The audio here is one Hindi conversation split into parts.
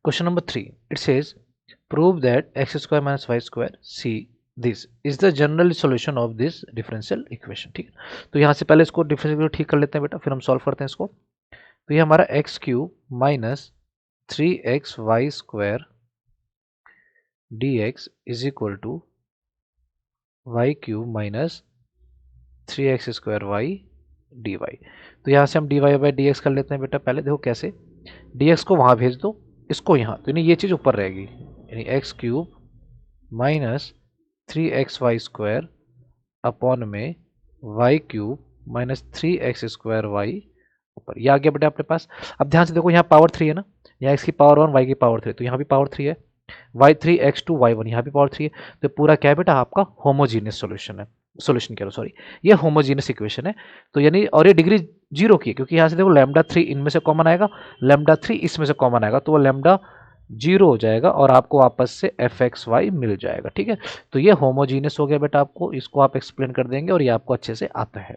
Question number 3, it says prove that x square minus y square c this is the general solution of this differential equation. ठीक है, तो यहाँ से पहले इसको डिफरेंशियल ठीक कर लेते हैं बेटा, फिर हम सॉल्व करते हैं इसको। तो ये हमारा x cube minus 3xy square dx is equal to y cube minus 3x square y d y. तो यहाँ से हम d y by d x कर लेते हैं बेटा। पहले देखो कैसे, डी एक्स को वहाँ भेज दो, इसको यहाँ, तो यानी ये चीज़ ऊपर रहेगी, यानी x cube minus 3xy square upon में y cube minus 3x square y ऊपर। ये आ गया बेटा अपने पास। अब ध्यान से देखो, यहाँ पावर 3 है ना, यहाँ एक्स की पावर 1 वाई की पावर 3, तो यहाँ भी पावर 3 है, y3 x2 y1 यहाँ भी पावर 3 है। तो पूरा क्या है बेटा आपका होमोजीनियस सॉल्यूशन है, सॉल्यूशन कह रहा हूँ सॉरी, ये होमोजीनियस इक्वेशन है। तो यानी और ये डिग्री 0 की है, क्योंकि यहाँ से देखो लैम्डा 3 इनमें से कॉमन आएगा, लैम्डा 3 इसमें से कॉमन आएगा, तो वो लैम्डा 0 हो जाएगा और आपको वापस से एफ एक्स वाई मिल जाएगा। ठीक है, तो ये होमोजीनियस हो गया बेटा आपको, इसको आप एक्सप्लेन कर देंगे और ये आपको अच्छे से आता है।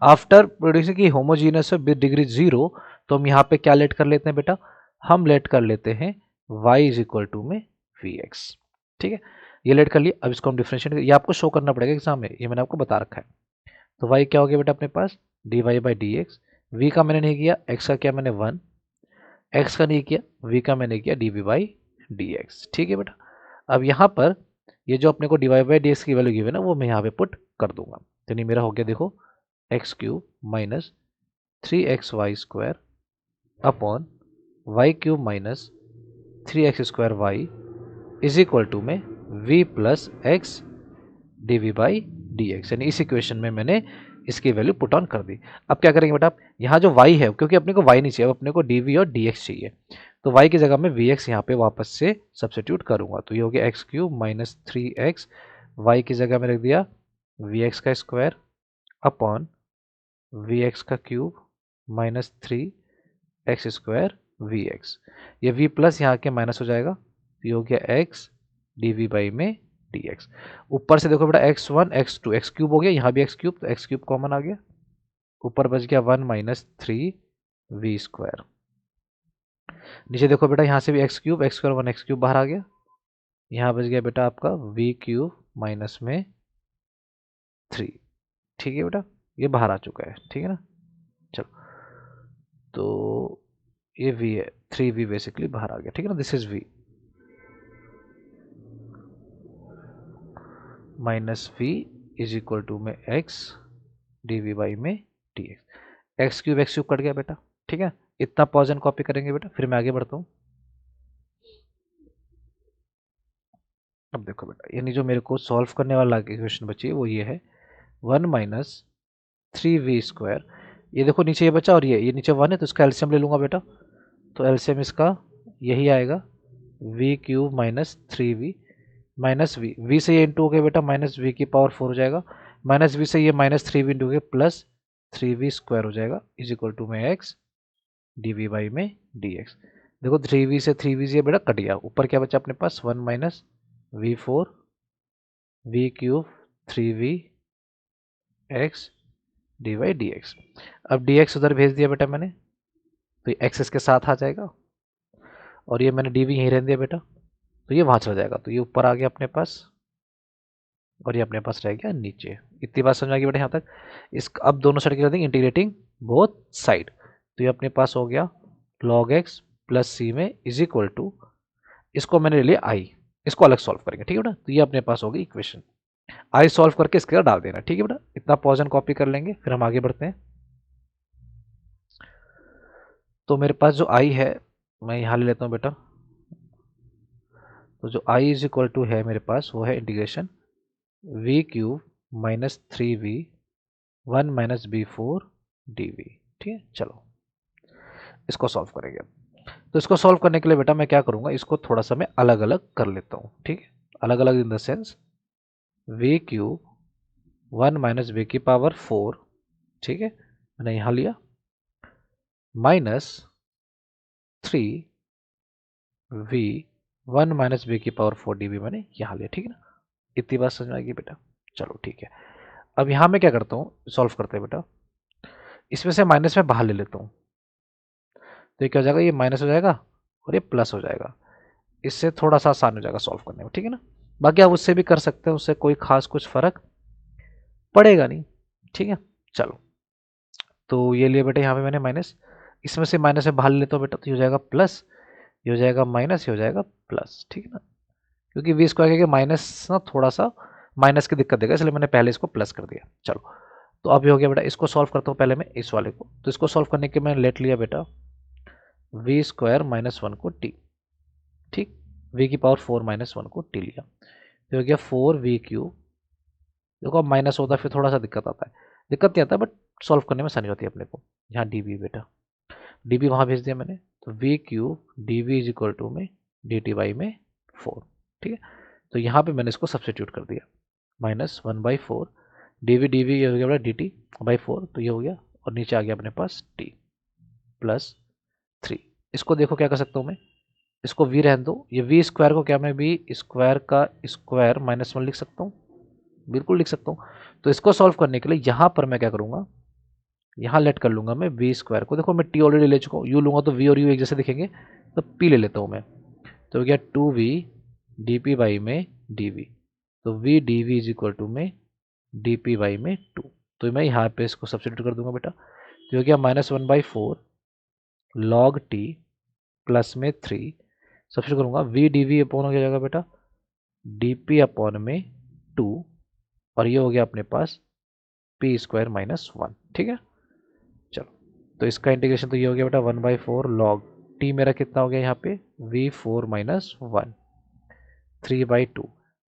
आफ्टर प्रोड्यूसिंग की होमोजीनियस विद डिग्री 0, तो हम यहाँ पे क्या लेट कर लेते हैं बेटा, हम लेट कर लेते हैं y इज इक्वल टू में vx। ठीक है, ये लेट कर लिया। अब इसको हम डिफरेंशिएट, ये आपको शो करना पड़ेगा एग्जाम में, ये मैंने आपको बता रखा है। तो y क्या हो गया बेटा अपने पास, dy by d x, v का मैंने नहीं किया, x का किया मैंने 1, x का नहीं किया, v का मैंने किया dv बाई डी एक्स। ठीक है बेटा, अब यहाँ पर ये जो अपने को dy बाई डी एक्स की वैल्यू गिवन है वो मैं यहाँ पे पुट कर दूंगा। तो नहीं मेरा हो गया देखो x cube minus 3xy square upon y cube minus 3x square y is equal to में v plus x d v by d x, यानी इस इक्वेशन में मैंने इसकी वैल्यू पुट ऑन कर दी। अब क्या करेंगे बेटा आप, यहाँ जो y है, क्योंकि अपने को y नहीं चाहिए, अब अपने को dv और dx चाहिए, तो y की जगह में vx यहाँ पे वापस से सब्सिट्यूट करूंगा। तो ये हो गया x cube minus 3x, Y की जगह में रख दिया vx का स्क्वायर अपॉन vx का cube minus 3x square vx, ये v प्लस यहाँ के माइनस हो जाएगा, ये हो गया x dv बाई में dx। ऊपर से देखो बेटा x1 x2 x क्यूब हो गया, यहाँ भी x क्यूब, तो x क्यूब कॉमन आ गया, ऊपर बच गया 1 माइनस 3v स्क्वायर। नीचे देखो बेटा यहाँ से भी x क्यूब 1 x क्यूब बाहर आ गया, यहाँ बच गया बेटा आपका v क्यूब माइनस में 3। ठीक है बेटा, ये बाहर आ चुका है, ठीक है ना। चलो, तो ये v है, 3v बेसिकली बाहर आ गया, ठीक है ना, this is v minus v is equal to में x dv बाई में dx। एक्स क्यूब कट गया बेटा, ठीक है, इतना पॉज एंड कॉपी करेंगे बेटा, फिर मैं आगे बढ़ता हूँ। अब देखो बेटा, यानी जो मेरे को सॉल्व करने वाला क्वेश्चन बची है वो ये है 1 माइनस 3v स्क्वायर। ये देखो नीचे ये बचा और ये नीचे 1 है, तो इसका एलसीएम ले लूंगा बेटा। तो एलसीएम इसका यही आएगा v cube minus 3v minus v से ये इंटू हो गया बेटा, माइनस v की पावर 4 हो जाएगा, माइनस v से ये माइनस 3v इंटू हो गया प्लस 3v स्क्वायर हो जाएगा इज इक्वल टू में x dv बाई में dx। देखो 3v से 3v से बेटा कट गया, ऊपर क्या बचा अपने पास 1 minus v4 v cube 3v x D by d x. अब dx उधर भेज दिया बेटा मैंने, तो ये x इसके साथ आ जाएगा और ये मैंने dv यहीं रहने दिया बेटा, तो ये वहां चला जाएगा, तो ये ऊपर आ गया अपने पास और ये अपने पास रह गया नीचे। इतनी बात समझ आ गई बेटा यहाँ तक। इस अब दोनों साइड क्या कर देंगे, इंटीग्रेटिंग बोथ साइड, तो ये अपने पास हो गया log x प्लस सी में इज इक्वल टू, इसको मैंने ले लिया i, इसको अलग सॉल्व करेंगे, ठीक है बेटा। तो ये अपने पास होगी इक्वेशन, i सॉल्व करके इसके अंदर डाल देना, ठीक है बेटा। इतना पॉज एंड कॉपी कर लेंगे, फिर हम आगे बढ़ते हैं। तो मेरे पास जो i है मैं यहाँ ले लेता हूँ बेटा, तो जो i इज इक्वल टू है मेरे पास वो है integration v cube minus 3v 1 minus b4 dv। ठीक है, चलो इसको सॉल्व करेंगे। तो इसको सॉल्व करने के लिए बेटा मैं क्या करूंगा, इसको थोड़ा सा मैं अलग अलग कर लेता हूँ, ठीक है, अलग अलग in the sense v cube 1 minus v की पावर 4, ठीक है, मैंने यहाँ लिया, माइनस 3v 1 माइनस v की पावर 4 dv मैंने यहाँ लिया, ठीक है ना। इतनी बात समझ में आएगी बेटा, चलो ठीक है। अब यहाँ मैं क्या करता हूँ, सॉल्व करते हैं बेटा, इसमें से माइनस में बाहर ले लेता हूँ, तो ये क्या हो जाएगा, ये माइनस हो जाएगा और ये प्लस हो जाएगा। इससे थोड़ा सा आसान हो जाएगा सॉल्व करने में, ठीक है ना। बाकी आप उससे भी कर सकते हैं, उससे कोई खास कुछ फर्क पड़ेगा नहीं, ठीक है। चलो, तो ये लिए बेटा यहाँ पे मैंने माइनस, इसमें से माइनस से बाहर लेता हूँ बेटा, तो ये हो जाएगा प्लस, ये हो जाएगा माइनस, ये हो जाएगा प्लस, ठीक है ना। क्योंकि वी स्क्वायर के माइनस ना थोड़ा सा माइनस की दिक्कत देगा, इसलिए मैंने पहले इसको प्लस कर दिया। चलो, तो अब ये हो गया बेटा, इसको सॉल्व करता हूँ पहले मैं इस वाले को। तो इसको सॉल्व करने के मैंने लेट लिया बेटा वी स्क्वायर माइनस वन को टी, ठीक, वी की पावर 4 माइनस वन को टी लिया, तो हो गया 4v³ देखो अब माइनस होता है फिर थोड़ा सा दिक्कत आता है, दिक्कत नहीं आता बट सॉल्व करने में आसानी होती है अपने को। यहाँ डी बी बेटा, डी बी वहाँ भेज दिया मैंने, तो v³ d v is equal to में डी टी वाई में 4, ठीक है। तो यहाँ पे मैंने इसको सब्सटीट्यूट कर दिया, -1/4 डी वी ये हो गया बेटा डी टी बाई 4, तो ये हो गया, और नीचे आ गया अपने पास t प्लस 3। इसको देखो क्या कर सकता हूँ मैं, इसको v रहने दो, ये v स्क्वायर को क्या मैं v स्क्वायर का स्क्वायर -1 लिख सकता हूँ, बिल्कुल लिख सकता हूँ। तो इसको सॉल्व करने के लिए यहाँ पर मैं क्या करूँगा, यहाँ लेट कर लूँगा मैं वी स्क्वायर को, देखो मैं टी ऑलरेडी ले चुका हूँ, यू लूँगा तो वी और यू एक जैसे दिखेंगे, तो पी ले लेता हूँ मैं, तो हो गया 2v डी पी वाई में डी वी, तो v d v is equal to में डी पी वाई में 2, तो मैं यहाँ पे इसको सब्सटीट्यूट कर दूंगा बेटा, तो हो गया -1/4 log t प्लस में 3, सब्सटीट्यूट करूँगा v डी वी अपॉन हो जाएगा बेटा डी पी अपॉन में 2, और ये हो गया अपने पास पी स्क्वायर -1, ठीक है। चलो, तो इसका इंटीग्रेशन तो ये हो गया बेटा 1/4 log t मेरा कितना हो गया यहाँ पे v4 -1 3/2,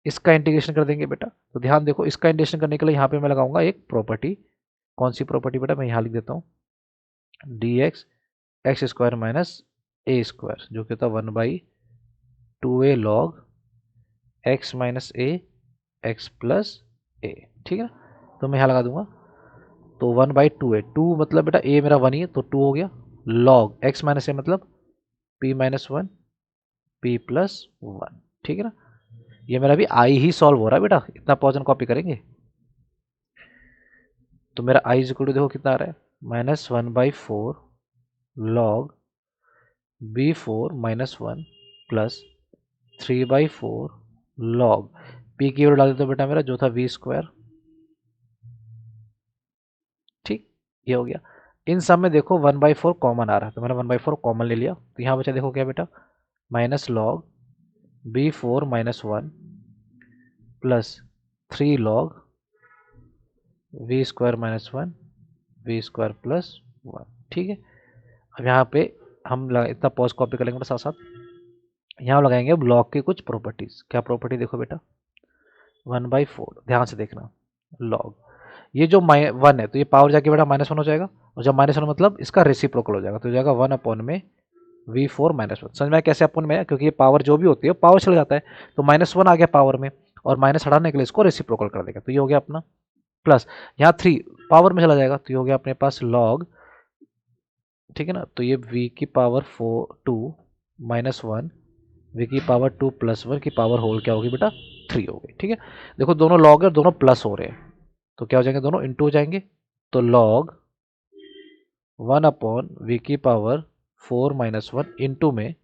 इसका इंटीग्रेशन कर देंगे बेटा। तो ध्यान देखो, इसका इंटीग्रेशन करने के लिए यहाँ पे मैं लगाऊंगा एक प्रॉपर्टी, कौन सी प्रॉपर्टी बेटा, मैं यहाँ लिख देता हूँ d x x square minus a square, जो कि होता है 1/2a log x minus a x plus a, ठीक है। तो मैं यहाँ लगा दूंगा, तो 1/2a, 2 मतलब बेटा a मेरा 1 ही है तो 2 हो गया, log x माइनस ए मतलब p -1 p प्लस 1, ठीक है ना। ये मेरा भी आई ही सॉल्व हो रहा है बेटा, इतना पॉज एंड कॉपी करेंगे, तो मेरा आई इज इक्वल टू देखो कितना आ रहा है -1/4 log b4 -1 plus 3/4 log p की वैल्यू डाल देते हो बेटा मेरा जो था v स्क्वायर, ठीक, ये हो गया। इन सब में देखो 1/4 कॉमन आ रहा है, तो मैंने 1/4 कॉमन ले लिया, तो यहाँ बचा देखो क्या बेटा minus log b4 -1 plus 3 log v square -1 v square plus 1, ठीक है। अब यहाँ पे हम इतना पॉज कॉपी कर लेंगे साथ साथ, यहाँ लगाएंगे अब लॉग की कुछ प्रॉपर्टीज, क्या प्रॉपर्टी देखो बेटा 1/4, ध्यान से देखना, लॉग ये जो 1 है तो ये पावर जाके बेटा -1 हो जाएगा, और जब -1 मतलब इसका रेसिप्रोकल हो जाएगा, तो हो जाएगा 1 अपॉन में v4 -1, समझ में आया कैसे अपन में, क्योंकि ये पावर जो भी होती है पावर चल जाता है, तो -1 आ गया पावर में, और माइनस हटाने के लिए इसको रेसिप्रोकल कर देगा, तो ये हो गया अपना प्लस, यहाँ 3 पावर में चला जाएगा, तो ये हो गया अपने पास लॉग, ठीक है ना। तो ये v की पावर 2 -1 v की पावर 2 प्लस 1 की पावर होल क्या होगी बेटा 3 हो गई, ठीक है। देखो दोनों लॉग है और दोनों प्लस हो रहे हैं, तो क्या हो जाएंगे दोनों इंटू हो जाएंगे, तो लॉग 1 अपॉन वी की पावर 4 -1 इंटू में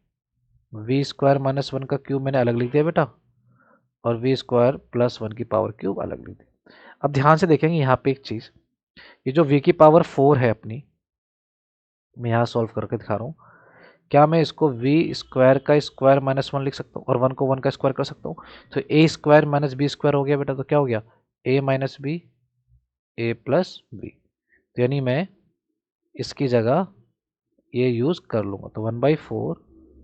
वी स्क्वायर -1 का क्यूब मैंने अलग लिख दिया बेटा, और वी स्क्वायर प्लस 1 की पावर क्यूब अलग लिख दी। अब ध्यान से देखेंगे यहाँ पे एक चीज़, ये जो वी की पावर 4 है अपनी, मैं यहाँ सॉल्व करके दिखा रहा हूँ, क्या मैं इसको वी स्क्वायर का स्क्वायर -1 लिख सकता हूँ और 1 को 1 का स्क्वायर कर सकता हूँ, तो ए स्क्वायर माइनस बी स्क्वायर हो गया बेटा, तो क्या हो गया ए माइनस बी ए प्लस बी, तो यानी मैं इसकी जगह ये यूज़ कर लूँगा, तो 1/4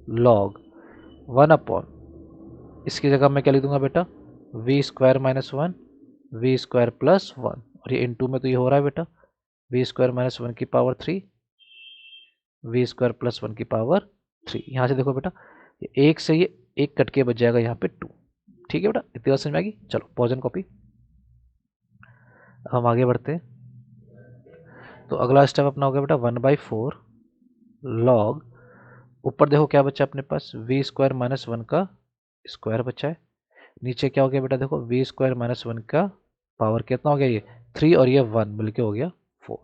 log 1 अपॉन, इसकी जगह मैं क्या लिख दूंगा बेटा v square -1 v square plus 1, और ये इनटू में तो ये हो रहा है बेटा वी स्क्वायर -1 की पावर 3 वी स्क्वायर प्लस 1 की पावर 3, यहाँ से देखो बेटा ये एक से ये एक कट के बच जाएगा यहाँ पे 2, ठीक है बेटा, इतनी बात समझ में आएगी। चलो पॉज एंड कॉपी, हम आगे बढ़ते हैं। तो अगला स्टेप अपना हो गया बेटा 1/4 log, ऊपर देखो क्या बचा अपने पास वी स्क्वायर -1 का स्क्वायर बचा है, नीचे क्या हो गया बेटा देखो वी स्क्वायर -1 का पावर कितना हो गया ये 3, और ये 1 बल्कि हो गया 4,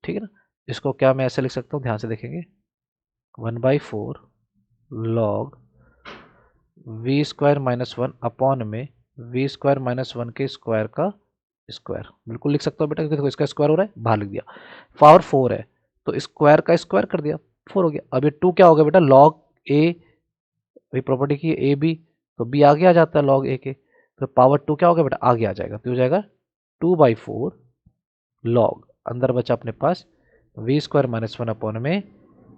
ठीक है ना। इसको क्या मैं ऐसे लिख सकता हूँ, ध्यान से देखेंगे 1/4 log v square minus one upon में वी स्क्वायर माइनस वन के स्क्वायर का स्क्वायर। बिल्कुल लिख सकता हूँ बेटा, क्योंकि देखो इसका स्क्वायर हो रहा है, बाहर लिख दिया। पावर 4 है तो स्क्वायर का स्क्वायर कर दिया, 4 हो गया। अब ये 2 क्या हो गया बेटा, लॉग ए, वही प्रॉपर्टी की ए बी, तो बी आगे आ जाता है लॉग ए के, तो पावर 2 क्या हो गया बेटा, आगे आ जाएगा, तो हो जाएगा 2/4 लॉग, अंदर बचा अपने पास v square minus one upon में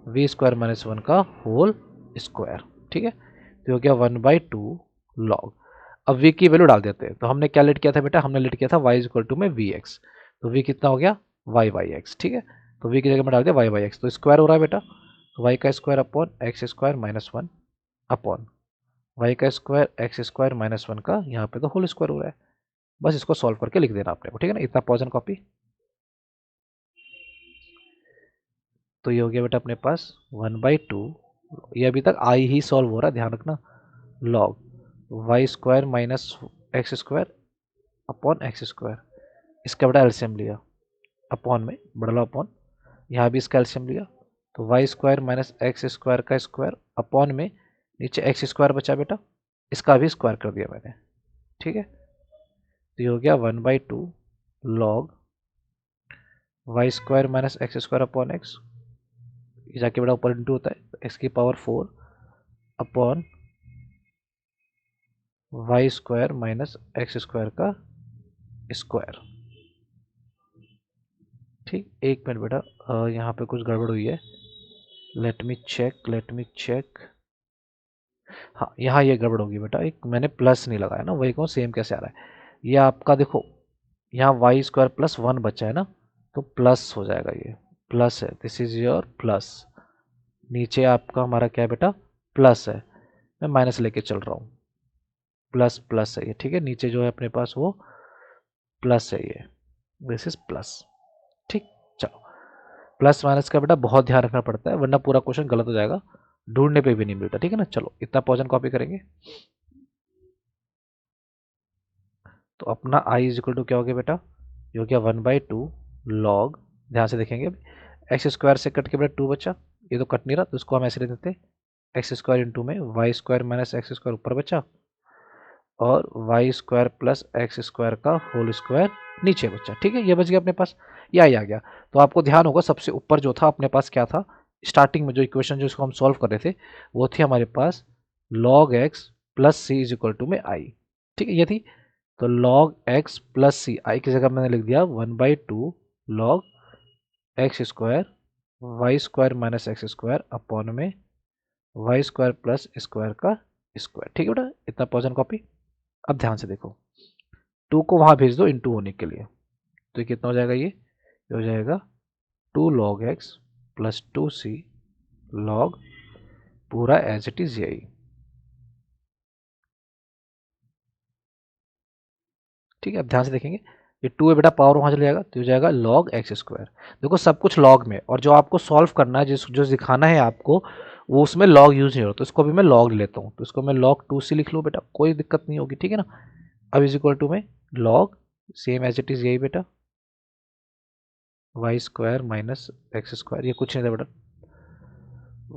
वी स्क्वायर माइनस वन का होल स्क्वायर। ठीक है, तो हो गया 1/2 लॉग। अब v की वैल्यू डाल देते हैं, तो हमने क्या लेट किया था बेटा, हमने लेट किया था y इक्वल टू में vx, तो v कितना हो गया y/x। ठीक है, तो v की जगह में डाल दिया y/x, तो स्क्वायर हो रहा है बेटा, तो y का square upon x square minus one upon y का square x square minus one का यहाँ पे तो होल स्क्वायर हो रहा है। बस इसको सॉल्व करके लिख देना आपने को, ठीक है ना, इतना पॉज एंड कॉपी। तो ये हो गया बेटा अपने पास 1/2, ये अभी तक आई ही सॉल्व हो रहा है, ध्यान रखना, log y square minus x square upon x square, इसका बेटा एलसीएम लिया, अपॉन में बड़ा अपॉन, यहाँ भी इसका एलसीएम लिया, तो y square minus x square का स्क्वायर अपॉन में नीचे एक्स स्क्वायर बचा बेटा, इसका भी स्क्वायर कर दिया मैंने। ठीक है, तो ये हो गया 1/2 log y square minus x square upon x, ये जाके बड़ा ऊपर इंटू होता है, एक्स की power 4 upon y square minus x square का स्क्वायर। ठीक, एक मिनट बेटा, यहाँ पे कुछ गड़बड़ हुई है, let me check, let me check. हाँ, यहाँ ये गड़बड़ होगी बेटा, एक मैंने प्लस नहीं लगाया ना, वही कहूँ सेम कैसे आ रहा है। ये आपका देखो, यहाँ वाई स्क्वायर प्लस वन बचा है ना, तो प्लस हो जाएगा, ये प्लस है, दिस इज योर प्लस, नीचे आपका हमारा क्या है बेटा, प्लस है, मैं माइनस लेके चल रहा हूँ, प्लस प्लस है ये, ठीक है, नीचे जो है अपने पास वो प्लस है, ये दिस इज प्लस। ठीक, चलो, प्लस माइनस का बेटा बहुत ध्यान रखना पड़ता है, वरना पूरा क्वेश्चन गलत हो जाएगा, ढूंढने पे भी नहीं मिलता, ठीक है ना। चलो, इतना पोर्शन कॉपी करेंगे, तो अपना आई इज इक्वल टू क्या हो गया बेटा, ये हो गया 1/2 लॉग, ध्यान से देखेंगे अभी, एक्स स्क्वायर से कट के बेटा 2 बचा, ये तो कट नहीं रहा, तो इसको हम ऐसे ले देते, एक्स स्क्वायर इंटू में y square minus x square ऊपर बचा, और y square plus x square का होल स्क्वायर नीचे बचा। ठीक है, ये बच गया अपने पास, ये आ गया। तो आपको ध्यान होगा सबसे ऊपर जो था अपने पास क्या था, स्टार्टिंग में जो इक्वेशन जो इसको हम सॉल्व कर रहे थे, वो थी हमारे पास log x plus c is equal to में आई। ठीक है, ये थी, तो log x प्लस सी, आई की जगह मैंने लिख दिया 1/2 log x square y square minus x square upon में वाई स्क्वायर प्लस स्क्वायर का स्क्वायर। ठीक है बेटा, इतना पोर्शन कॉपी। अब ध्यान से देखो, 2 को वहां भेज दो इनटू होने के लिए, तो ये कितना हो जाएगा, ये हो जाएगा 2 log x plus 2c log पूरा एज इट इज यही। ठीक है, अब ध्यान से देखेंगे, ये 2 है बेटा, पावर वहां चले जाएगा, तो हो जाएगा log एक्स स्क्वायर। देखो सब कुछ log में, और जो आपको सॉल्व करना है, जिस जो दिखाना है आपको, वो उसमें log यूज नहीं होता, तो इसको भी मैं log लेता हूँ, तो इसको मैं log 2c लिख लूँ बेटा, कोई दिक्कत नहीं होगी, ठीक है ना। अब इज इक्वल टू में log same as it is यही बेटा, y square minus x square, ये कुछ नहीं था बेटा,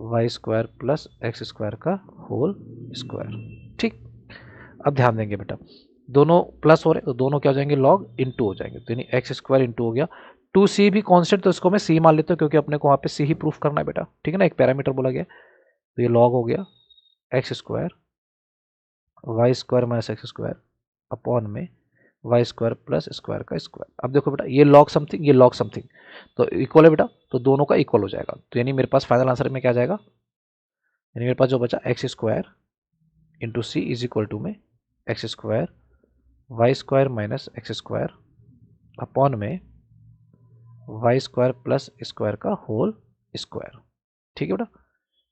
y square plus x square का होल स्क्वायर। ठीक, अब ध्यान देंगे बेटा, दोनों प्लस हो रहे तो दोनों क्या हो जाएंगे, लॉग इनटू हो जाएंगे, तो यानी एक्स स्क्वायर इनटू हो गया, 2c भी कांस्टेंट, तो इसको मैं c मान लेता हूँ, क्योंकि अपने को वहाँ पे c ही प्रूफ करना है बेटा, ठीक है ना, एक पैरामीटर बोला गया, तो ये लॉग हो गया x square y square minus x square upon में वाई स्क्वायर प्लस स्क्वायर का स्क्वायर। अब देखो बेटा, ये लॉग समथिंग, ये लॉग समथिंग, तो इक्वल है बेटा, तो दोनों का इक्वल हो जाएगा, तो यानी मेरे पास फाइनल आंसर में क्या आ जाएगा, यानी मेरे पास जो बचा x square into c is equal to में x square y square minus x square upon में वाई स्क्वायर प्लस स्क्वायर का होल स्क्वायर। ठीक है बेटा,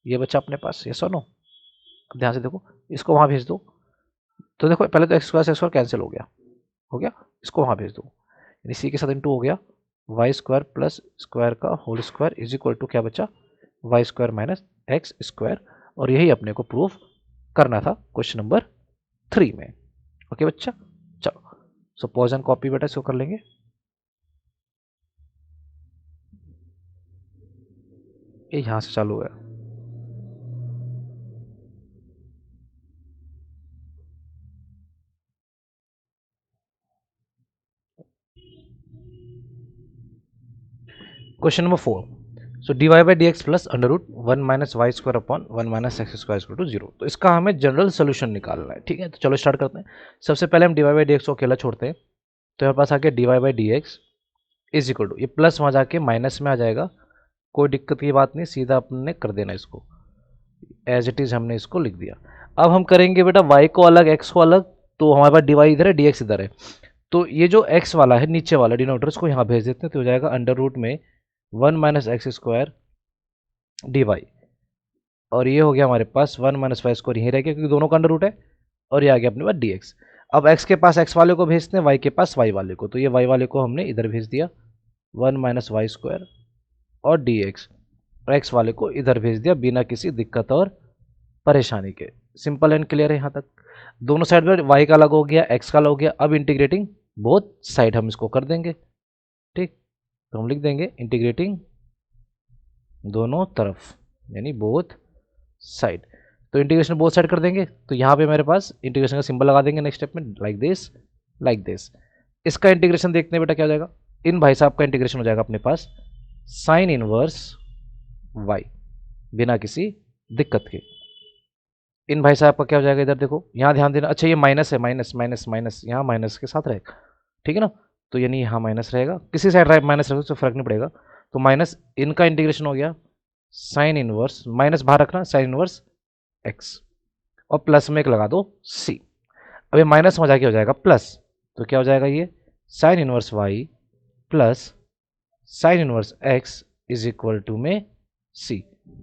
ये बचा अपने पास, ये सुनो, अब ध्यान से देखो, इसको वहां भेज दो, तो देखो पहले तो एक्स स्क्वायर से स्क्वायर कैंसिल हो गया, इसको वहां भेज दो, यानी सी के साथ इंटू हो गया, वाई स्क्वायर प्लस स्क्वायर का whole square is equal to क्या बचा, y square minus x square, और यही अपने को प्रूफ करना था क्वेश्चन नंबर 3 में। ओके बच्चा, चलो, सो पॉज एंड कॉपी बेटा, इसको कर लेंगे। ये यहां से चालू है, question number 4, so d y by d x plus under root 1 minus y square upon 1 minus x square equal to 0। तो इसका हमें जनरल सोल्यूशन निकालना है, ठीक है। तो चलो स्टार्ट करते हैं। सबसे पहले हम d y by d x को अकेला छोड़ते हैं, तो हमारे पास आ गया d y by d x is equal to, ये प्लस वहाँ जाके माइनस में आ जाएगा, कोई दिक्कत की बात नहीं, सीधा अपने कर देना इसको, एज इट इज़ हमने इसको लिख दिया। अब हम करेंगे बेटा y को अलग x को अलग, तो हमारे पास डी वाई इधर है डी एक्स इधर है, तो ये जो x वाला है नीचे वाला डिनोमिनेटर इसको यहाँ भेज देते हैं, तो हो जाएगा अंडर रूट में 1 minus x square d y, और ये हो गया हमारे पास 1 माइनस वाई स्क्वायर यहीं रह गया क्योंकि दोनों का अंडर रूट है, और ये आ गया अपने पास डी एक्स। अब x के पास x वाले को भेजते हैं, y के पास y वाले को, तो ये y वाले को हमने इधर भेज दिया 1 माइनस वाई स्क्वायर और डी एक्स, और x वाले को इधर भेज दिया बिना किसी दिक्कत और परेशानी के। सिंपल एंड क्लियर है यहाँ तक। दोनों साइड में y का अलग हो गया, x का अलग हो गया। अब इंटीग्रेटिंग बोथ साइड हम इसको कर देंगे, ठीक। तो हम लिख देंगे इंटीग्रेटिंग दोनों तरफ, यानी बोथ साइड। तो इंटीग्रेशन बोथ साइड कर देंगे, तो यहाँ पे मेरे पास इंटीग्रेशन का सिंबल लगा देंगे नेक्स्ट स्टेप में, लाइक दिस लाइक दिस। इसका इंटीग्रेशन देखते हैं बेटा क्या हो जाएगा। इन भाई साहब का इंटीग्रेशन हो जाएगा अपने पास साइन इनवर्स y बिना किसी दिक्कत के। इन भाई साहब का क्या हो जाएगा, इधर देखो, यहाँ ध्यान देना। अच्छा ये माइनस है, माइनस माइनस माइनस यहाँ माइनस के साथ रहेगा, ठीक है ना। तो यानी यहाँ माइनस रहेगा, किसी साइड माइनस रहेगा तो फर्क नहीं पड़ेगा। तो माइनस इनका इंटीग्रेशन हो गया साइन इनवर्स, माइनस बाहर रखना, साइन इनवर्स x, और प्लस में एक लगा दो c। अब ये माइनस में जाके हो जाएगा प्लस, तो क्या हो जाएगा ये sine inverse y plus sine inverse x is equal to में c।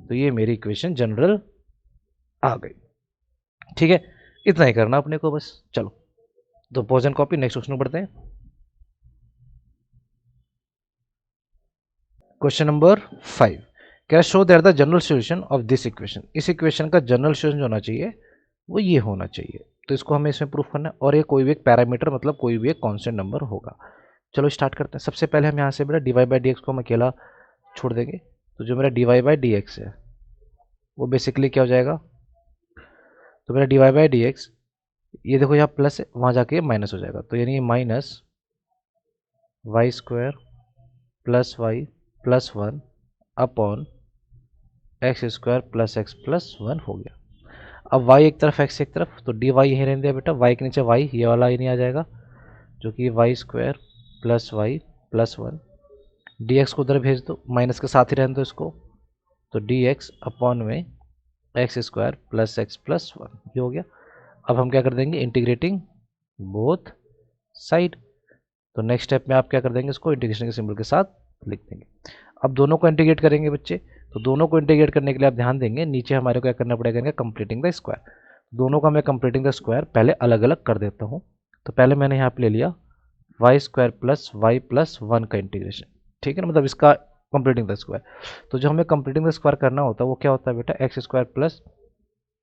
तो ये मेरी इक्वेशन जनरल आ गई, ठीक है। इतना ही करना अपने को बस। चलो तो pause and copy, next question पढ़ते हैं। क्वेश्चन नंबर 5, क्या show that the general solution of this equation, इस इक्वेशन का जनरल सॉल्यूशन जो होना चाहिए वो ये होना चाहिए। तो इसको हमें इसमें प्रूफ करना है, और ये कोई भी एक पैरामीटर मतलब कोई भी एक कांस्टेंट नंबर होगा। चलो स्टार्ट करते हैं। सबसे पहले हम यहाँ से बेटा d y by d x को हम अकेला छोड़ देंगे, तो जो मेरा d y by d x है वो बेसिकली क्या हो जाएगा, तो मेरा d y by d x, ये देखो यहाँ प्लस है, वहाँ जाके माइनस हो जाएगा, तो यानी minus y square plus y plus 1 upon x square plus one हो गया। अब y एक तरफ x एक तरफ, तो डी वाई यहीं रहने दिया बेटा, y के नीचे y, ये वाला ही नहीं आ जाएगा, जो कि y square plus y plus 1, d x को उधर भेज दो, माइनस के साथ ही रहने दो इसको, तो डी एक्स अपॉन में एक्स स्क्वायर प्लस 1, ये हो गया। अब हम क्या कर देंगे इंटीग्रेटिंग बोथ साइड, तो नेक्स्ट स्टेप में आप क्या कर देंगे, इसको इंटीग्रेशन के सिंबल के साथ लिख देंगे। अब दोनों को इंटीग्रेट करेंगे बच्चे, तो दोनों को इंटीग्रेट करने के लिए आप ध्यान देंगे नीचे हमारे को क्या करना पड़ेगा, कंप्लीटिंग द स्क्वायर। दोनों का मैं कंप्लीटिंग द स्क्वायर पहले अलग अलग कर देता हूँ। तो पहले मैंने यहाँ पे ले लिया y square plus y plus 1 का इंटीग्रेशन, ठीक है ना, मतलब इसका कंप्लीटिंग द स्क्वायर। तो जो हमें कंप्लीटिंग द स्क्वायर करना होता है वो क्या होता है बेटा, x square plus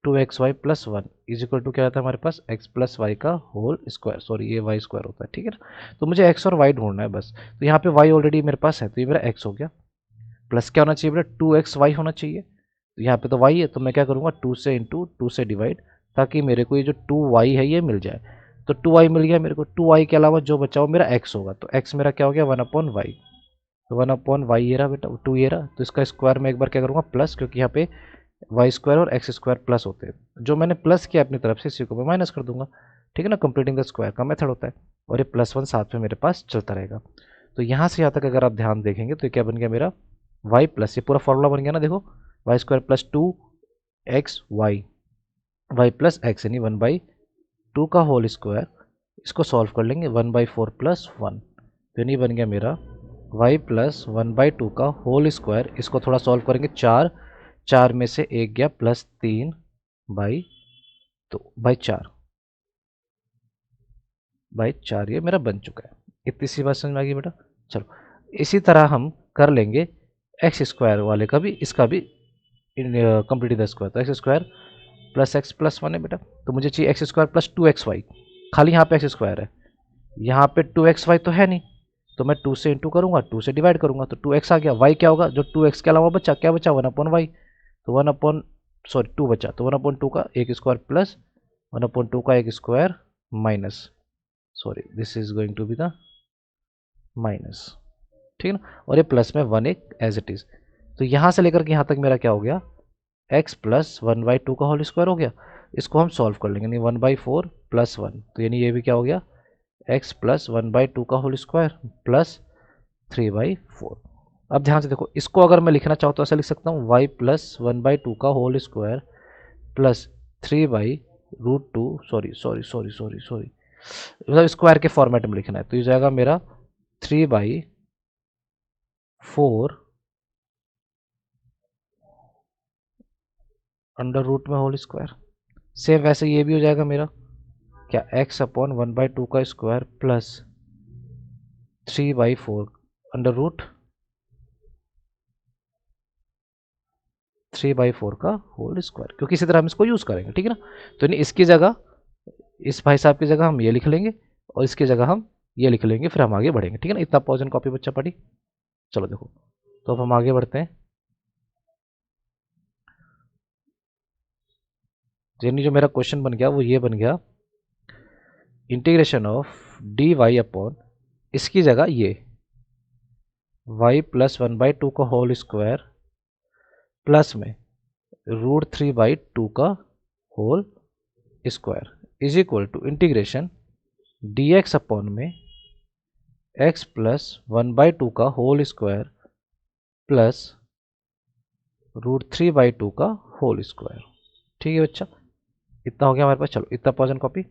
2xy plus 1 is equal to क्या आता है हमारे पास, x प्लस वाई का होल स्क्वायर, सॉरी ये y स्क्वायर होता है, ठीक है ना। तो मुझे x और y ढूंढना है बस। तो यहाँ पे y ऑलरेडी मेरे पास है, तो ये मेरा x हो गया, प्लस क्या होना चाहिए बेटा 2xy होना चाहिए, तो यहाँ पे तो y है, तो मैं क्या करूँगा 2 से इंटू 2 से डिवाइड, ताकि मेरे को ये जो 2y है ये मिल जाए। तो 2y मिल गया मेरे को, 2y के अलावा जो बचा वो मेरा x होगा, तो x मेरा क्या हो गया 1/y, तो 1/y ये रहा बेटा, 2 ये रहा, तो इसका स्क्वायर में एक बार क्या करूँगा प्लस, क्योंकि यहाँ पे वाई स्क्वायर और एक्स स्क्वायर प्लस होते हैं, जो मैंने प्लस किया अपनी तरफ से इसी को मैं माइनस कर दूंगा, ठीक है ना, कंप्लीटिंग द स्क्वायर का मेथड होता है, और ये +1 साथ में मेरे पास चलता रहेगा। तो यहाँ से यहाँ तक अगर आप ध्यान देखेंगे तो ये क्या बन गया मेरा वाई प्लस, ये पूरा फॉर्मूला बन गया ना, देखो y square plus 2x y plus x, यानी 1/2 का होल स्क्वायर, इसको सॉल्व कर लेंगे 1/4 प्लस 1, तो यानी बन गया मेरा वाई प्लस 1/2 का होल स्क्वायर। इसको थोड़ा सॉल्व करेंगे, 4 में से एक गया प्लस 3/4 ये मेरा बन चुका है। इतनी सी बात समझ में आ गई बेटा। चलो इसी तरह हम कर लेंगे एक्स स्क्वायर वाले का भी, इसका भी कंप्लीट द स्क्वायर, तो x square plus x plus 1 है बेटा, तो मुझे चाहिए एक्स स्क्वायर प्लस 2xy, खाली यहाँ पे एक्स स्क्वायर है, यहाँ पे 2xy तो है नहीं, तो मैं 2 से इंटू करूँगा, 2 से डिवाइड करूँगा, तो 2x आ गया, y क्या होगा, जो 2x के अलावा बचा क्या बचा 1/y, तो 2 बचा, तो 1/2 का एक स्क्वायर प्लस 1/2 का एक square minus, sorry this is going to be the minus, ठीक है ना, और ये प्लस में 1 एक एज इट इज़। तो यहाँ से लेकर के यहाँ तक मेरा क्या हो गया, एक्स प्लस 1/2 का होल स्क्वायर हो गया। इसको हम सॉल्व कर लेंगे, यानी 1/4 प्लस 1, तो यानी ये भी क्या हो गया, एक्स प्लस 1/2 का होल स्क्वायर प्लस 3/4। अब ध्यान से देखो, इसको अगर मैं लिखना चाहूँ तो ऐसा लिख सकता हूँ, y प्लस 1/2 का whole square plus 3/√2, sorry sorry sorry sorry sorry, मतलब स्क्वायर के फॉर्मेट में लिखना है, तो ये जाएगा मेरा 3/4 अंडर रूट में होल स्क्वायर। सेम वैसे ये भी हो जाएगा मेरा क्या, x अपॉन 1/2 का स्क्वायर प्लस 3/4 अंडर रूट 3/4 का होल स्क्वायर, क्योंकि इसी तरह हम इसको यूज करेंगे, ठीक है ना। तो नहीं, इसकी जगह, इस भाई साहब की जगह हम ये लिख लेंगे और इसकी जगह हम ये लिख लेंगे, फिर हम आगे बढ़ेंगे, ठीक है ना। इतना पॉज एंड कॉपी बच्चा पढ़ी। चलो देखो, तो अब हम आगे बढ़ते हैं। यानी जो मेरा क्वेश्चन बन गया वो ये बन गया, integration of d y upon, इसकी जगह ये y प्लस 1/2 का होल स्क्वायर प्लस में √3/2 का whole square is equal to integration d x upon में x प्लस 1/2 का होल स्क्वायर प्लस √3/2 का होल स्क्वायर। ठीक है बच्चा, इतना हो गया हमारे पास। चलो इतना पॉज एंड कॉपी।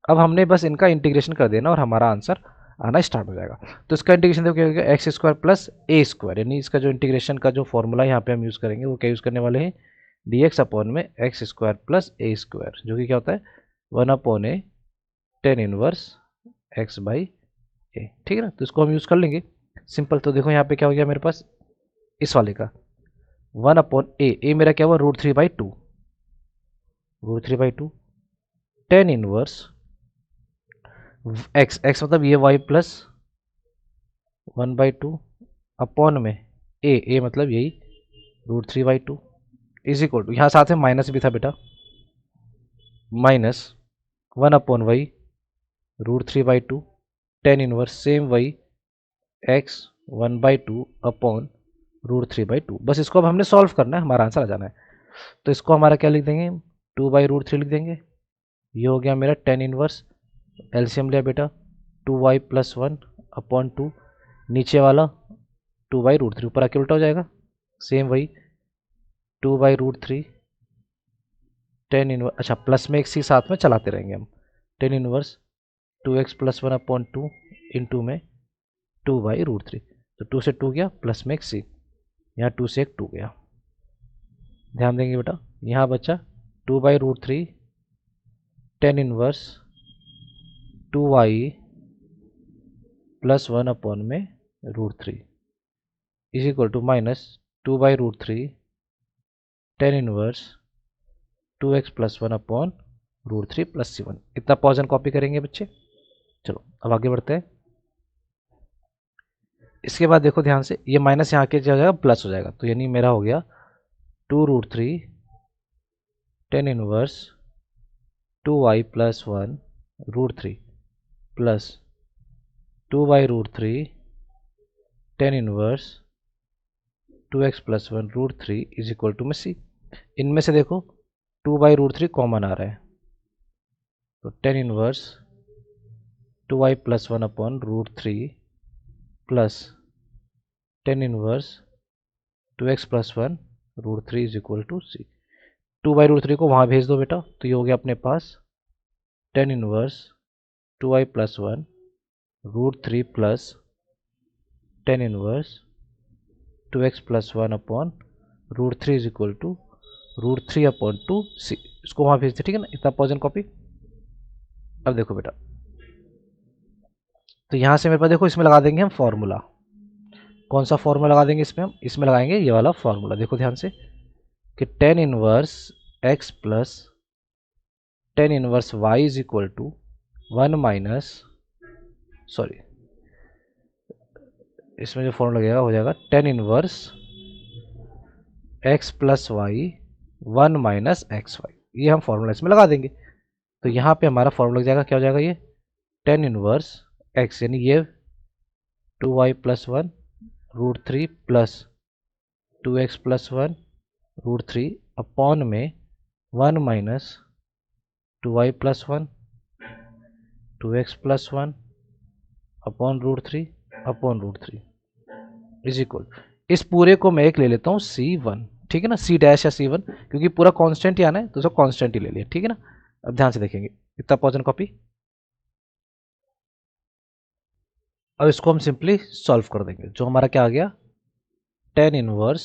अब हमने बस इनका इंटीग्रेशन कर देना और हमारा आंसर आना स्टार्ट हो जाएगा। तो इसका इंटीग्रेशन देखो क्या हो गया, x square plus a square, यानी इसका जो इंटीग्रेशन का जो फॉर्मूला यहाँ पे हम यूज़ करेंगे वो क्या यूज़ करने वाले हैं, डी एक्स अपॉन में x square plus a square, जो कि क्या होता है 1/a tan inverse x by a. ठीक है ना, तो इसको हम यूज़ कर लेंगे सिंपल। तो देखो यहाँ पे क्या हो गया मेरे पास, इस वाले का 1/a मेरा क्या हुआ √3/2, √3/2 tan इनवर्स एक्स, एक्स मतलब ये y प्लस 1/2 अपॉन में ए मतलब यही √3/2 इज इक्वल टू, यहाँ साथ में माइनस भी था बेटा, minus 1/y √3/2 tan inverse same वही x 1/2 अपॉन √3/2। बस इसको अब हमने सॉल्व करना है, हमारा आंसर आ जाना है। तो इसको हमारा क्या लिख देंगे, 2/√3 लिख देंगे। ये हो गया मेरा tan इनवर्स, एलसीएम लिया बेटा 2y प्लस 1 अपॉन 2, नीचे वाला 2/√3, ऊपर आके उल्टा हो जाएगा, सेम वही 2/√3 tan इनवर्स, अच्छा प्लस में एक सी साथ में चलाते रहेंगे हम, tan inverse 2x plus 1 upon 2 into में 2/√3, तो 2 से 2 गया, प्लस में एक सी, यहाँ 2 से एक 2 गया। ध्यान देंगे बेटा, यहाँ बच्चा 2/√3 tan inverse 2y plus 1 upon में √3 is equal to minus 2/√3 tan inverse 2x plus 1 upon √3 plus 7। इतना पॉज एंड कॉपी करेंगे बच्चे। चलो अब आगे बढ़ते हैं। इसके बाद देखो ध्यान से, ये माइनस यहाँ के जगह प्लस हो जाएगा, तो यानी मेरा हो गया 2√3 tan inverse 2y plus 1 √3 plus 2/√3 tan inverse 2x plus 1 √3 is equal to में सी। इनमें से देखो 2/√3 कॉमन आ रहा है, तो tan inverse 2y plus 1 upon √3 plus tan inverse 2x plus 1 √3 is equal to c. 2/√3 को वहाँ भेज दो बेटा, तो ये हो गया अपने पास tan inverse 2y plus 1 √3 plus tan inverse 2x plus 1 upon √3 is equal to √3 upon 2 c. इसको वहाँ भेजते, ठीक है ना, इतना पॉज एंड कॉपी। अब देखो बेटा, तो यहाँ से मेरे पास देखो, इसमें लगा देंगे हम फॉर्मूला। कौन सा फॉर्मूला लगा देंगे इसमें हम, इसमें लगाएंगे ये वाला फॉर्मूला। देखो ध्यान से कि tan inverse x plus tan inverse y is equal to 1 minus, sorry इसमें जो फॉर्मूला लगेगा हो जाएगा tan inverse x plus y 1 minus x y, ये हम फॉर्मूला इसमें लगा देंगे। तो यहाँ पे हमारा फॉर्मूला लग जाएगा, क्या हो जाएगा ये tan इनवर्स x, यानी ये 2y plus 1 √3 plus 2x plus 1 √3 upon में 1 minus 2y plus 1 2x plus 1 upon √3 is equal, इस पूरे को मैं एक ले लेता हूँ C1, ठीक है ना, C डैश या C1, क्योंकि पूरा कांस्टेंट ही आना है तो उसको कांस्टेंट ही ले लिया, ठीक है ना। अब ध्यान से देखेंगे इतना पोर्शन कॉपी। अब इसको हम सिंपली सॉल्व कर देंगे, जो हमारा क्या आ गया, tan इनवर्स,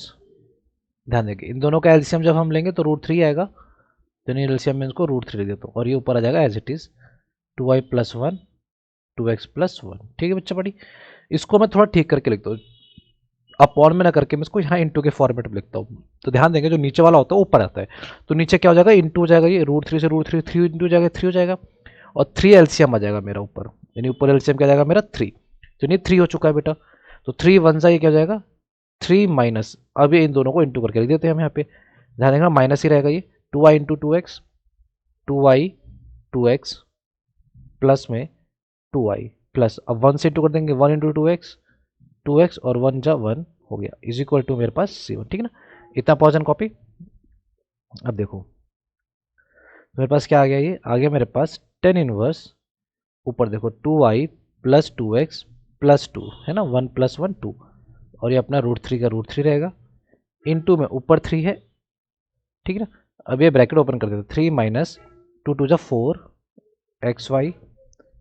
ध्यान देंगे इन दोनों का एलसीएम जब हम लेंगे तो √3 आएगा, तो एलसीएम में इसको √3 दे देता हूँ और ये ऊपर आ जाएगा as it is 2y plus 1 2x plus 1, ठीक है बच्चा पढ़ी। इसको मैं थोड़ा ठीक करके लिखता हूँ, अपॉन में ना करके मैं इसको यहाँ इंटू के फॉर्मेट में लिखता हूँ। तो ध्यान देंगे जो नीचे वाला होता है ऊपर आता है, तो नीचे क्या हो जाएगा, इंटू हो जाएगा, ये √3 से √3 3 इंटू हो जाएगा 3 हो जाएगा, और 3 एलसीएम आ जाएगा मेरा ऊपर, यानी ऊपर एलसीएम क्या जाएगा मेरा 3, तो नहीं 3 हो चुका है बेटा, तो 3 1 सा ये क्या हो जाएगा 3 माइनस, अब ये इन दोनों को इंटू करके लिख देते हैं हम यहाँ पे, ध्यान देंगे माइनस ही रहेगा ये 2y into 2x 2y 2x plus में 2y प्लस, अब 1 से इंटू कर देंगे 1 इंटू 2x और 1 जा 1 हो गया इज इक्वल टू मेरे पास C1, ठीक है ना। इतना पोर्शन कॉपी। अब देखो मेरे पास क्या आ गया, ये आ गया मेरे पास tan इनवर्स, ऊपर देखो 2y प्लस 2x प्लस 2 है ना, 1 प्लस 1 2, और ये अपना √3 का √3 रहेगा, इनटू में ऊपर 3 है, ठीक है ना। अब ये ब्रैकेट ओपन कर देते, 3 माइनस 2 2 जा 4 xy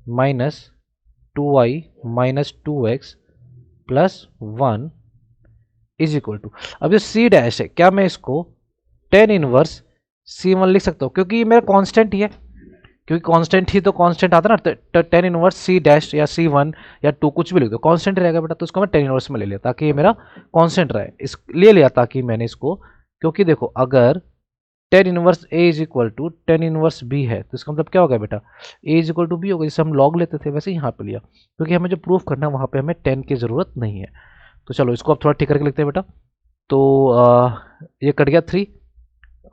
minus 2y minus 2x plus 1 is equal to, अब जो C डैश है क्या मैं इसको tan इनवर्स C1 लिख सकता हूँ, क्योंकि ये मेरा कांस्टेंट ही है, क्योंकि कांस्टेंट ही तो कांस्टेंट आता है ना, tan इनवर्स C डैश या C1 या 2 कुछ भी लिख दो, कांस्टेंट रहेगा बेटा, तो इसको मैं tan इनवर्स में ले लिया ताकि ये मेरा कांस्टेंट रहे, इस ले लिया ताकि मैंने इसको, क्योंकि देखो अगर tan inverse A is equal to tan inverse B है तो इसका मतलब क्या होगा बेटा, A is equal to B होगा, जैसे हम लॉग लेते थे वैसे यहाँ पे लिया, क्योंकि हमें जो प्रूफ करना है वहाँ पे हमें tan की ज़रूरत नहीं है। तो चलो इसको अब थोड़ा ठीक करके लिखते हैं बेटा, तो ये कट गया 3,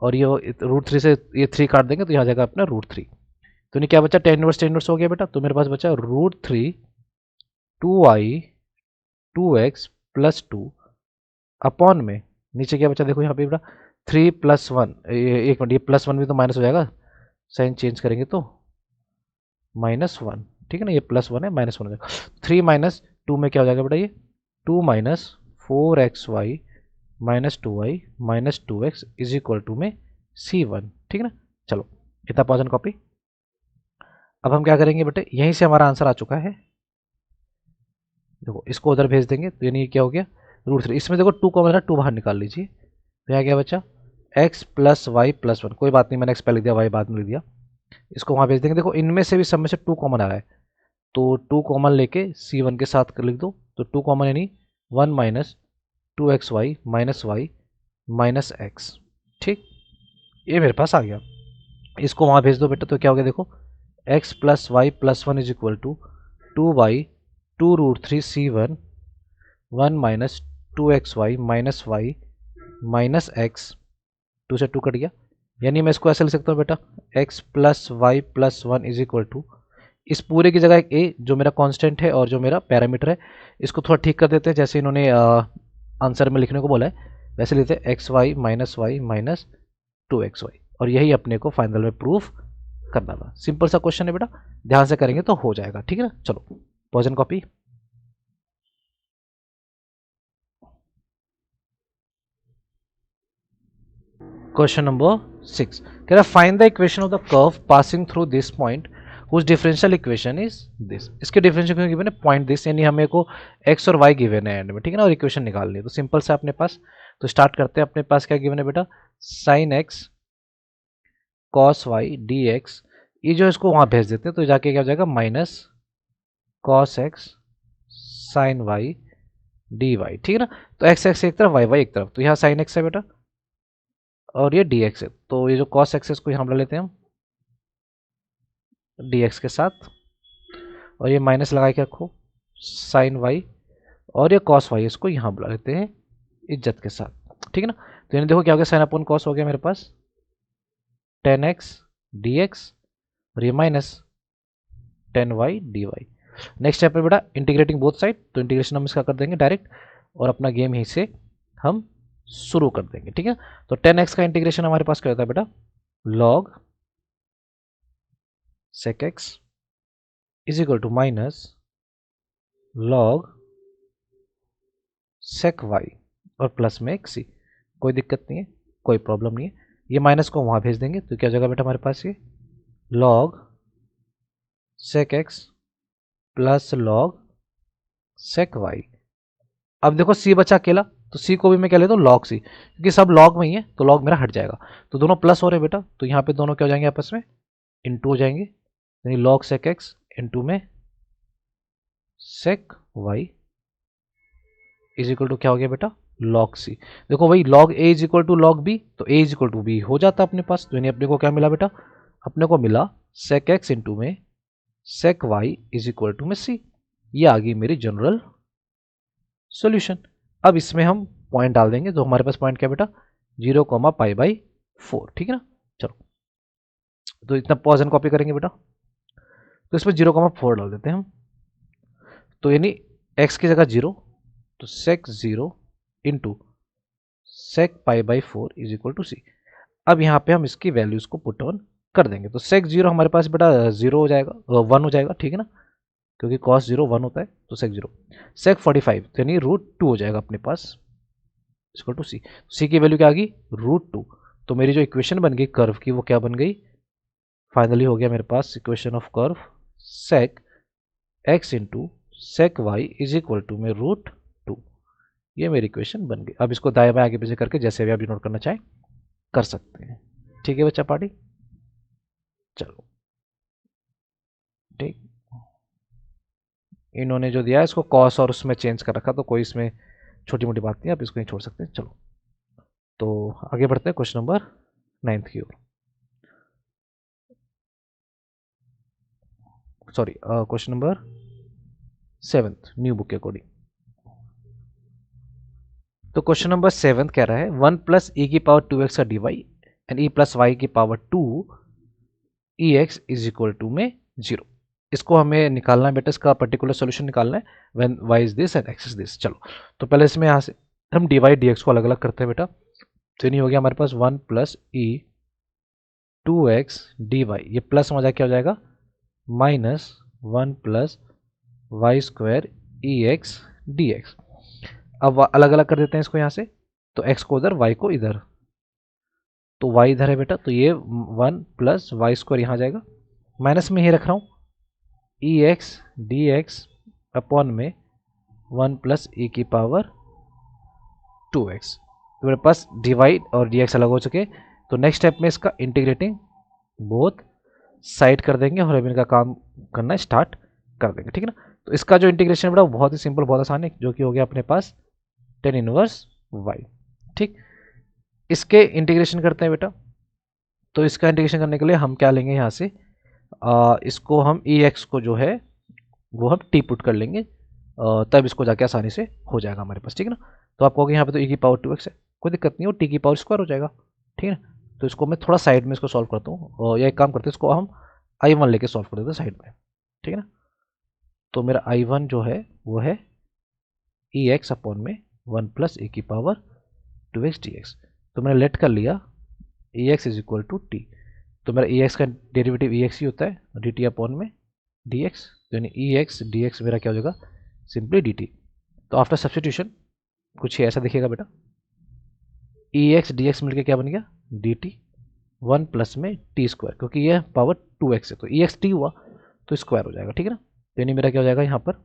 और ये √3 से ये 3 काट देंगे तो यहाँ जाएगा अपना √3, तो नहीं क्या बचा, tan इनवर्स हो गया बेटा, तो मेरे पास बचा √3 2y 2x प्लस 2 अपॉन में नीचे क्या बचा, देखो यहाँ पे बेटा 3 प्लस 1, एक मिनट ये प्लस 1 भी तो माइनस हो जाएगा, साइन चेंज करेंगे तो -1, ठीक है ना, ये +1 है -1 हो जाएगा, 3 माइनस 2 में क्या हो जाएगा बेटा, ये 2 minus 4xy minus 2y minus 2x is equal to में C1, ठीक है ना। चलो इतना पोर्शन कॉपी। अब हम क्या करेंगे बेटे, यहीं से हमारा आंसर आ चुका है, देखो इसको उधर भेज देंगे, तो यानी क्या हो गया √3, इसमें देखो 2 कॉमन है, 2 बाहर निकाल लीजिए, तो यहाँ क्या बचा x प्लस वाई प्लस 1, कोई बात नहीं मैंने x पहले लिख दिया y बाद में लिख दिया, इसको वहाँ भेज देंगे, देखो इनमें से भी सब में से 2 कॉमन आ रहा है, तो 2 कॉमन लेके C1 के साथ लिख दो, तो 2 कॉमन यानी 1 minus 2xy minus y minus x, ठीक, ये मेरे पास आ गया, इसको वहाँ भेज दो बेटा, तो क्या हो गया देखो x plus y plus 1 is equal to 2y 2√3 C1 1 minus 2xy minus y minus x, 2 से 2 कट गया, यानी मैं इसको ऐसे लिख सकता हूँ बेटा x plus y plus 1 is equal to, इस पूरे की जगह एक a जो मेरा कांस्टेंट है और जो मेरा पैरामीटर है, इसको थोड़ा ठीक कर देते हैं, जैसे इन्होंने आंसर में लिखने को बोला है वैसे लेते हैं xy minus Y minus 2xy, और यही अपने को फाइनल में प्रूफ करना था। सिंपल सा क्वेश्चन है बेटा, ध्यान से करेंगे तो हो जाएगा, ठीक है ना। चलो पोर्शन कॉपी। क्वेश्चन नंबर 6 कह रहा find the equation of the curve passing through this point whose differential equation is this, इसके डिफरेंशियल इक्वेशन गिवन है पॉइंट दिस, यानी हमें को x और y गिवन है एंड में, ठीक है ना, और इक्वेशन निकालनी है, तो सिंपल से अपने पास, तो स्टार्ट करते हैं, अपने पास क्या गिवन है बेटा sin x cos y dx, ये जो इसको वहां भेज देते हैं तो जाके क्या हो जाएगा minus cos x sin y dy, ठीक है ना, तो x x एक तरफ y y एक तरफ, तो यहाँ sin x है बेटा और ये dx है, तो ये जो cos x है इसको यहाँ बुला लेते हैं हम dx के साथ, और ये माइनस लगा के रखो sin y, और ये cos y इसको यहाँ बुला लेते हैं इज्जत के साथ, ठीक है ना। तो यानी देखो क्या हो गया, साइन अपॉन कॉस हो गया मेरे पास tan x dx, और ये minus tan y dy। Next step पे बेटा इंटीग्रेटिंग बोथ साइड, तो इंटीग्रेशन हम इसका कर देंगे डायरेक्ट, और अपना गेम यहीं से हम शुरू कर देंगे। ठीक है, तो 10x का इंटीग्रेशन हमारे पास क्या होता है बेटा, log sec x is equal to minus log sec y और प्लस में एक c। कोई दिक्कत नहीं है, कोई प्रॉब्लम नहीं है। ये माइनस को वहां भेज देंगे तो क्या हो जाएगा बेटा हमारे पास, ये log sec x plus log sec y। अब देखो c बचा अकेला, तो c को भी मैं क्या लेता हूँ log c, क्योंकि सब log में ही है तो log मेरा हट जाएगा। तो दोनों प्लस हो रहे बेटा, तो यहाँ पे दोनों क्या हो जाएंगे आपस में, इंटू हो जाएंगे, यानी log sec x इंटू में sec y is equal to क्या हो गया बेटा, log c। देखो वही log a is equal to log b, तो a is equal to b हो जाता अपने पास। तो यानी अपने को क्या मिला बेटा, अपने को मिला sec x इंटू में sec y is equal to में c। ये आ गई मेरी जनरल सॉल्यूशन। अब इसमें हम पॉइंट डाल देंगे, तो हमारे पास पॉइंट क्या बेटा, 0,π/4। ठीक है ना, चलो तो इतना पॉज एंड कॉपी करेंगे बेटा, तो इसमें 0,4 डाल देते हैं हम। तो यानी x की जगह 0, तो sec 0 into sec π/4 is equal to c। अब यहाँ पे हम इसकी वैल्यूज को पुट ऑन कर देंगे, तो sec 0 हमारे पास बेटा 0 हो जाएगा, 1 हो जाएगा। ठीक है ना, क्योंकि cos 0 1 होता है, तो sec 0 sec 45 तो यानी √2 हो जाएगा अपने पास इक्वल टू सी। सी की वैल्यू क्या आ गई, √2। तो मेरी जो इक्वेशन बन गई कर्व की, वो क्या बन गई, फाइनली हो गया मेरे पास equation of curve sec x into sec y is equal to में √2। ये मेरी इक्वेशन बन गई। अब इसको दाएं बाएं आगे पीछे करके जैसे भी आप डिनोट करना चाहें कर सकते हैं। ठीक है बच्चा पार्टी, चलो ठीक। इन्होंने जो दिया है इसको कॉस और उसमें चेंज कर रखा, तो कोई इसमें छोटी मोटी बात नहीं है, आप इसको नहीं छोड़ सकते। चलो तो आगे बढ़ते हैं क्वेश्चन नंबर 9 की ओर, sorry question number 7 new book के अकॉर्डिंग। तो क्वेश्चन नंबर 7 कह रहा है 1 प्लस e की पावर 2x का dy and e plus y की power 2 ex is equal to में 0। इसको हमें निकालना है बेटा, इसका पर्टिकुलर सॉल्यूशन निकालना है when y is this and x is this. चलो तो पहले इसमें यहाँ से हम dy dx को अलग अलग करते हैं बेटा। तो नहीं हो गया हमारे पास 1 प्लस e 2x dy, ये प्लस मजा क्या हो जाएगा, माइनस 1 प्लस वाई स्क्वायर ई एक्स डी एक्स। अब अलग अलग कर देते हैं इसको यहाँ से, तो x को उधर y को इधर, तो y इधर है बेटा, तो ये 1 प्लस वाई स्क्वायर यहाँ जाएगा, माइनस में ही रख रहा हूँ ई एक्स डी एक्स अपॉन में 1 प्लस ई की पावर 2x। तो मेरे पास डिवाइड और dx अलग हो चुके। तो नेक्स्ट स्टेप में इसका इंटीग्रेटिंग बोथ साइड कर देंगे और अब इनका काम करना स्टार्ट कर देंगे। ठीक है ना, तो इसका जो इंटीग्रेशन बेटा बहुत ही सिंपल, बहुत आसान है, जो कि हो गया अपने पास tan इनवर्स y। ठीक, इसके इंटीग्रेशन करते हैं बेटा। तो इसका इंटीग्रेशन करने के लिए हम क्या लेंगे यहाँ से, इसको हम ex को जो है वो हम t पुट कर लेंगे, तब इसको जाके आसानी से हो जाएगा हमारे पास। ठीक है ना, तो आप कहोगे यहाँ पे तो e की पावर 2x है, कोई दिक्कत नहीं, वो t की पावर स्क्वायर हो जाएगा। ठीक है ना, तो इसको मैं थोड़ा साइड में इसको सॉल्व करता हूँ, या एक काम करते हैं, इसको हम i1 लेके सॉल्व कर देते हैं साइड में। ठीक है ना, तो मेरा i1 जो है वो है ex अपॉन में 1 प्लस ए की पावर 2x dx। तो मैंने लेट कर लिया ex is equal to t, तो मेरा ex का डेरिवेटिव ex ही होता है dt अपॉन में dx, तो यानी ex dx मेरा क्या हो जाएगा, सिंपली dt। तो आफ्टर सब्सटीट्यूशन कुछ ही ऐसा दिखेगा बेटा, ex dx मिलके क्या बन गया dt 1 प्लस में टी स्क्वायर, क्योंकि यह पावर 2x है तो ex t हुआ तो स्क्वायर हो जाएगा। ठीक है ना, तो यानी मेरा क्या हो जाएगा यहाँ पर,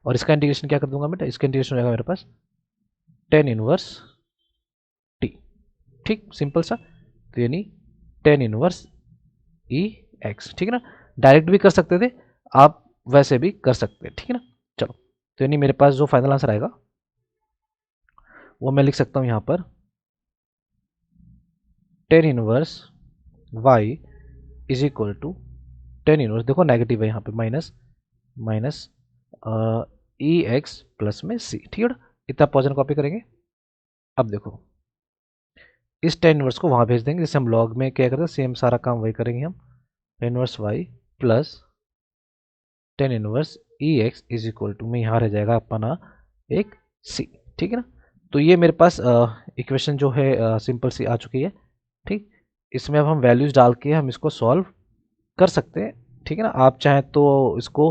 और इसका इंटीग्रेशन क्या कर दूंगा बेटा, इसका इंटीग्रेशन हो जाएगा मेरे पास tan इनवर्स t। ठीक, सिंपल सा, तो यानी tan इनवर्स ई एक्स। ठीक है ना, डायरेक्ट भी कर सकते थे आप, वैसे भी कर सकते हैं। ठीक है ना, चलो तो यानी मेरे पास जो फाइनल आंसर आएगा वो मैं लिख सकता हूँ यहाँ पर tan inverse y is equal to tan inverse, देखो नेगेटिव है यहाँ पे, minus minus e x plus में सी। ठीक है ना, इतना पोर्शन कॉपी करेंगे। अब देखो इस tan इनवर्स को वहाँ भेज देंगे, जैसे हम लॉग में क्या करते हैं सेम सारा काम वही करेंगे हम, tan inverse y plus tan inverse e x is equal to में यहाँ रह जाएगा अपना एक सी। ठीक है ना। तो ये मेरे पास इक्वेशन जो है सिंपल सी आ चुकी है। ठीक, इसमें अब हम वैल्यूज डाल के हम इसको सॉल्व कर सकते हैं। ठीक है ना। आप चाहें तो इसको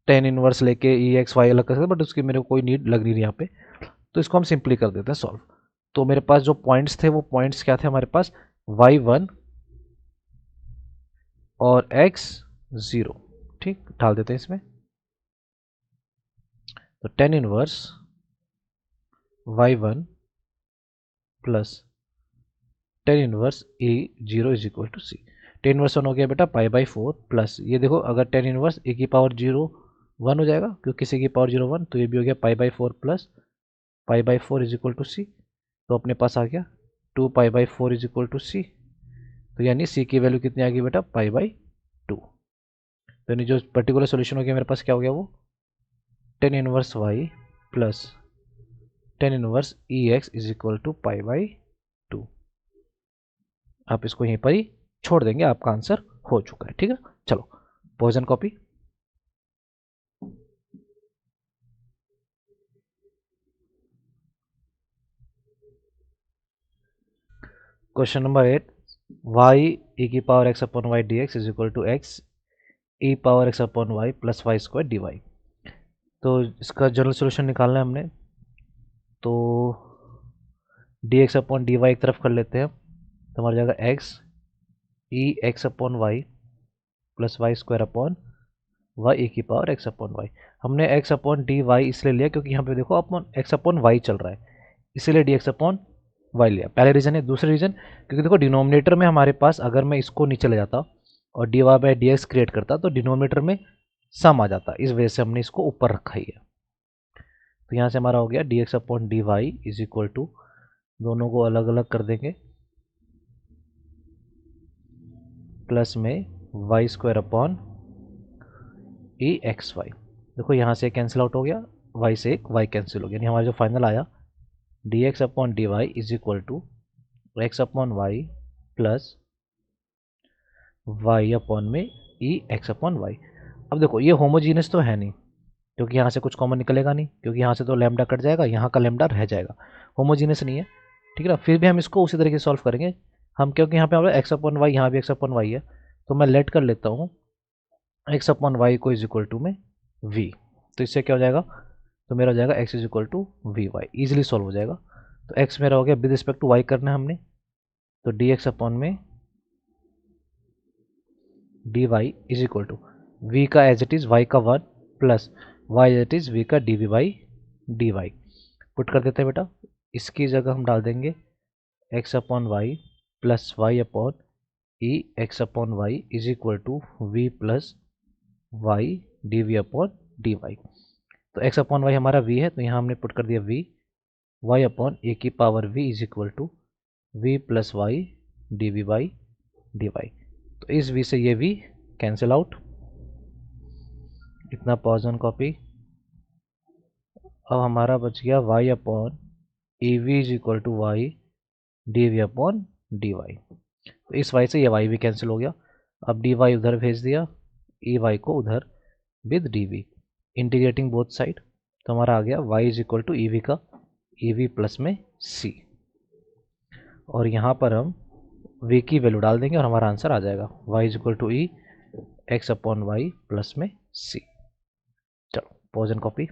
टेन इनवर्स लेके ई एक्स वाई अलग कर सकते हैं, बट उसकी मेरे को कोई नीड लग नहीं रही यहाँ पे। तो इसको हम सिंपली कर देते हैं सॉल्व। तो मेरे पास जो पॉइंट्स थे वो पॉइंट्स क्या थे हमारे पास, y1 और x0। ठीक, डाल देते हैं इसमें। तो tan inverse y1 plus tan inverse a0 is equal to C. Tan inverse one हो गया बेटा पाई बाई फोर प्लस, ये देखो अगर टेन इनवर्स ए की पावर जीरो वन हो जाएगा क्योंकि किसी की पावर जीरो वन, तो ये भी हो गया pi by four plus pi by four is equal to c. तो अपने पास आ गया two pi by four is equal to c. तो यानी सी की वैल्यू कितनी आ गई बेटा, पाई बाई टू। तो यानी जो पर्टिकुलर सोल्यूशन हो गया मेरे पास क्या हो गया, वो tan inverse y plus tan inverse e x is equal to pi by two. आप इसको यहीं पर ही छोड़ देंगे, आपका आंसर हो चुका है। ठीक है, चलो पॉइजन copy. Question number 8, y e की power x upon y d x is equal to x e power x upon y plus y square d y. तो इसका जनरल सोल्यूशन निकालना है हमने, तो d x upon d y एक तरफ कर लेते हैं। तो हमारा जाएगा x e x upon y plus y square upon y e की पावर एक्स अपॉन वाई। हमने एक्स अपॉन डी वाई इसलिए लिया क्योंकि यहाँ पे देखो अपॉन एक्स अपॉन वाई चल रहा है, इसीलिए डी एक्स अपॉन वाई लिया, पहले रीजन है। दूसरा रीजन क्योंकि देखो डिनोमिनेटर में हमारे पास अगर मैं इसको नीचे ले जाता और d y by d x create करता तो डिनोमिनेटर में सम आ जाता, इस वजह से हमने इसको ऊपर रखा ही है। तो यहाँ से हमारा हो गया d x upon d y is equal to, दोनों को अलग अलग कर देंगे, प्लस में y square upon e x y. देखो यहाँ से कैंसिल आउट हो गया, वाई से एक वाई कैंसिल हो गया, यानी हमारा जो फाइनल आया d x upon d y is equal to x upon y plus y upon में ई एक्स अपॉन वाई। अब देखो ये होमोजीनियस तो है नहीं क्योंकि यहाँ से कुछ कॉमन निकलेगा नहीं, क्योंकि यहाँ से तो लैम्डा कट जाएगा, यहाँ का लैम्डा रह जाएगा, होमोजीनियस नहीं है। ठीक है ना। फिर भी हम इसको उसी तरीके से सॉल्व करेंगे हम, क्योंकि यहाँ पे हमारा एक्स अपॉन वाई, यहाँ भी एक्स अपॉन वाई है, तो मैं लेट कर लेता हूँ एक्स अपॉन वाई को इज इक्वल टू में वी। तो इससे क्या हो जाएगा, तो मेरा हो जाएगा x is equal to v y, easily solve हो जाएगा। तो एक्स मेरा हो गया विद रिस्पेक्ट टू वाई करना है हमने, तो डी एक्स अपॉन में d y is equal to v का एज इट इज़ वाई का one plus y as it is v का d v by d y. Put कर देते हैं बेटा, इसकी जगह हम डाल देंगे x upon y plus y upon e x upon y is equal to v plus y d v upon d y. तो एक्स अपॉन वाई हमारा वी है, तो यहाँ हमने पुट कर दिया वी, वाई अपॉन ए की power v is equal to v plus y d v by d y. तो इस वी से ये वी कैंसिल आउट, इतना पॉज ऑन कॉपी। अब हमारा बच गया y upon e v is equal to y d v upon d y. तो इस वाई से ये वाई भी कैंसिल हो गया। अब डी वाई उधर भेज दिया, ई वाई को उधर with d v, integrating both side. तो हमारा आ गया y is equal to e v का ई वी प्लस में सी, और यहाँ पर हम वी की वैल्यू डाल देंगे और हमारा आंसर आ जाएगा y is equal to e x upon y plus में सी। चलो पॉज एंड कॉपी।